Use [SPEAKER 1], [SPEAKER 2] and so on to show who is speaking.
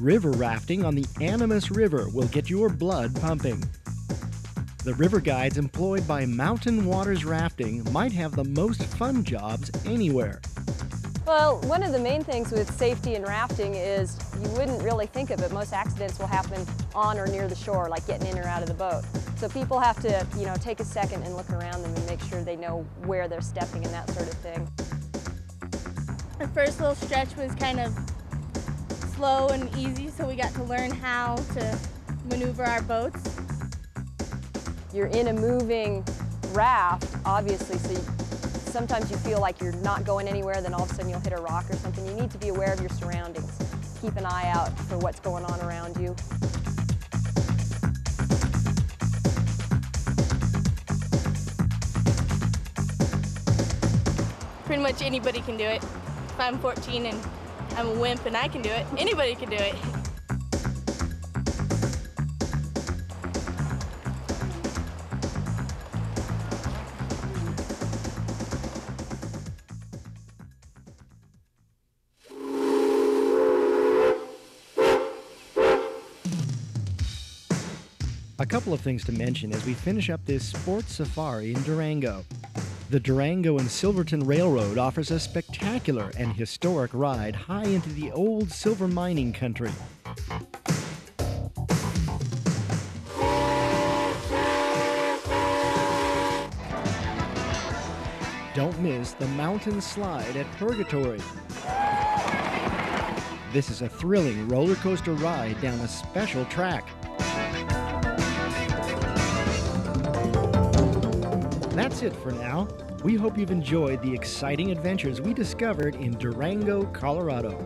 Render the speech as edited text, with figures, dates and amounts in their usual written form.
[SPEAKER 1] River rafting on the Animas River will get your blood pumping. The river guides employed by Mountain Waters Rafting might have the most fun jobs anywhere.
[SPEAKER 2] Well, one of the main things with safety in rafting is you wouldn't really think of it. Most accidents will happen on or near the shore, like getting in or out of the boat. So people have to, take a second and look around them and make sure they know where they're stepping and that sort of thing.
[SPEAKER 3] The first little stretch was kind of slow and easy, so we got to learn how to maneuver our boats.
[SPEAKER 2] You're in a moving raft, obviously, so sometimes you feel like you're not going anywhere, then all of a sudden you'll hit a rock or something. You need to be aware of your surroundings. Keep an eye out for what's going on around you.
[SPEAKER 3] Pretty much anybody can do it. If I'm 14 and I'm a wimp and I can do it, anybody can do it.
[SPEAKER 1] A couple of things to mention as we finish up this sports safari in Durango. The Durango and Silverton Railroad offers a spectacular and historic ride high into the old silver mining country. Don't miss the mountain slide at Purgatory. This is a thrilling roller coaster ride down a special track. That's it for now. We hope you've enjoyed the exciting adventures we discovered in Durango, Colorado.